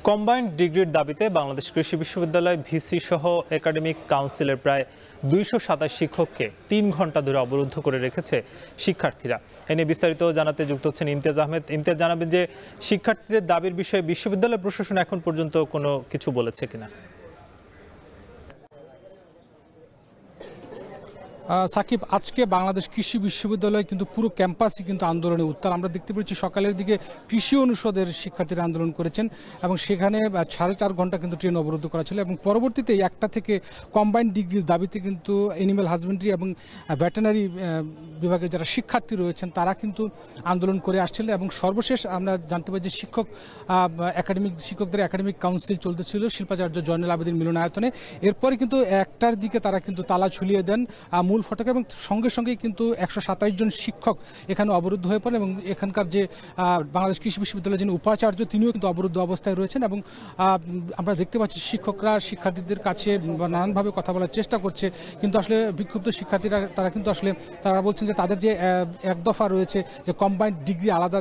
Combined ডিগ্রির দাবিতে বাংলাদেশ কৃষি বিশ্ববিদ্যালয় ভিসি সহ একাডেমিক কাউন্সিলের প্রায় 227 শিক্ষককে 3 ঘন্টা ধরে অবরুদ্ধ করে রেখেছে শিক্ষার্থীরা। এ নিয়ে বিস্তারিত জানাতে যুক্ত হচ্ছেন ইমতিয়াজ আহমেদ। ইমতিয়াজ, জানাবেন যে শিক্ষার্থীদের দাবির বিষয়ে বিশ্ববিদ্যালয় প্রশাসন এখন পর্যন্ত কোনো কিছু বলেছে কিনা? সাকিব, আজকে বাংলাদেশ কৃষি বিশ্ববিদ্যালয় কিন্তু পুরো ক্যাম্পাসই কিন্তু আন্দোলনে উত্তাল। আমরা দেখতে পেয়েছি সকালের দিকে কৃষি অনুষদের শিক্ষার্থীরা আন্দোলন করেছেন এবং সেখানে 4.5 ঘন্টা কিন্তু ট্রেন অবরুদ্ধ করা ছিল এবং পরবর্তীতে 1টা থেকে কম্বাইন্ড ডিগ্রির দাবিতে কিন্তু অ্যানিম্যাল হাজবেন্ডারি এবং ভেটেরিনারি বিভাগের যারা শিক্ষার্থী রয়েছেন তারা কিন্তু আন্দোলন করে আসছিলেন এবং সর্বশেষ আমরা জানতে পারি যে শিক্ষকদের একাডেমিক কাউন্সিল চলতেছিল শিল্পাচার্য জয়নুল আবেদীন মিলনায়তনে। এরপরে কিন্তু 1টার দিকে তারা কিন্তু তালা ঝুলিয়ে দেন মূল ফটকে এবং সঙ্গে সঙ্গেই কিন্তু 127 জন শিক্ষক এখানে অবরুদ্ধ হয়ে পড়েন এবং এখানকার যে বাংলাদেশ কৃষি বিশ্ববিদ্যালয়ের যিনি উপাচার্য তিনিও কিন্তু অবরুদ্ধ অবস্থায় রয়েছেন এবং আমরা দেখতে পাচ্ছি শিক্ষকরা শিক্ষার্থীদের কাছে নানানভাবে কথা বলার চেষ্টা করছে, কিন্তু আসলে বিক্ষুব্ধ শিক্ষার্থীরা তারা বলছেন যে তাদের যে এক দফা রয়েছে যে কম্বাইন্ড ডিগ্রি আলাদা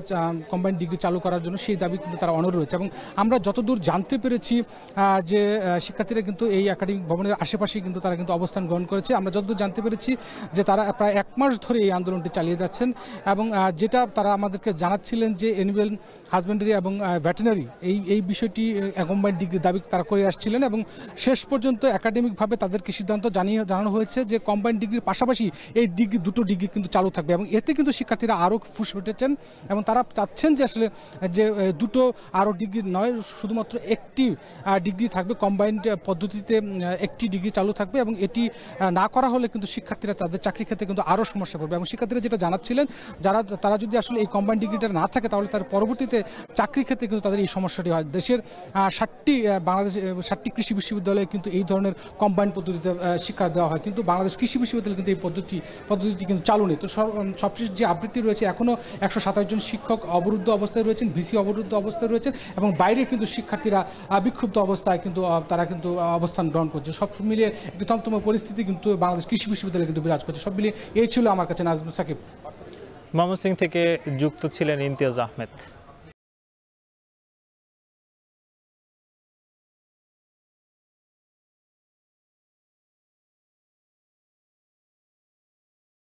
কম্বাইন্ড ডিগ্রি চালু করার জন্য সেই দাবি কিন্তু তারা অনড় রয়েছে। এবং আমরা যতদূর জানতে পেরেছি যে শিক্ষার্থীরা কিন্তু এই একাডেমিক ভবনের আশেপাশেই কিন্তু তারা কিন্তু অবস্থান গ্রহণ করেছে। আমরা যতদূর জানতে পেরেছি যে তারা প্রায় 1 মাস ধরে এই আন্দোলনটি চালিয়ে যাচ্ছেন এবং যেটা তারা আমাদেরকে জানাচ্ছিলেন যে অ্যানিম্যাল হাজবেন্ডারি এবং ভেটেরিনারি এই বিষয়টি কম্বাইন্ড ডিগ্রি দাবি তারা করে আসছিলেন এবং শেষ পর্যন্ত একাডেমিকভাবে তাদেরকে সিদ্ধান্ত জানানো হয়েছে যে কম্বাইন্ড ডিগ্রির পাশাপাশি এই দুটো ডিগ্রি কিন্তু চালু থাকবে এবং এতে কিন্তু শিক্ষার্থীরা আরও ফুসে উঠেছেন এবং তারা চাচ্ছেন যে আসলে যে দুটো আরও ডিগ্রি নয়, শুধুমাত্র একটি ডিগ্রি থাকবে, কম্বাইন্ড পদ্ধতিতে একটি ডিগ্রি চালু থাকবে এবং এটি না করা হলে কিন্তু শিক্ষার্থীরা তাদের চাকরি ক্ষেত্রে কিন্তু আরও সমস্যা পড়বে। এবং শিক্ষার্থীরা যেটা জানাচ্ছিলেন তারা যদি আসলে এই কম্বাইন্ড ডিগ্রিটা না থাকে তাহলে তার পরবর্তীতে চাকরি ক্ষেত্রে কিন্তু তাদের এই সমস্যাটি হয়। দেশের 60টি কৃষি বিশ্ববিদ্যালয়ে কিন্তু এই ধরনের কম্বাইন্ড পদ্ধতিতে শিক্ষা দেওয়া হয়, কিন্তু বাংলাদেশ কৃষি বিশ্ববিদ্যালয় কিন্তু এই পদ্ধতিটি কিন্তু চালু নেই। তো সবশেষ যে আপডেটটি রয়েছে এখনও 127 জন শিক্ষক অবরুদ্ধ অবস্থায় রয়েছেন, ভিসি অবরুদ্ধ অবস্থায় রয়েছেন এবং বাইরে কিন্তু শিক্ষার্থীরা বিক্ষুব্ধ অবস্থায় কিন্তু তারা কিন্তু অবস্থান গ্রহণ করছে। সব মিলিয়ে একটি থমথমে পরিস্থিতি কিন্তু বাংলাদেশ কৃষি বিশ্ববিদ্যালয় কিন্তু বিরাজ করছে। সব মিলিয়ে এই ছিল আমার কাছে নাজমুল সাকিব। ময়মনসিংহ থেকে যুক্ত ছিলেন ইমতিয়াজ আহমেদ।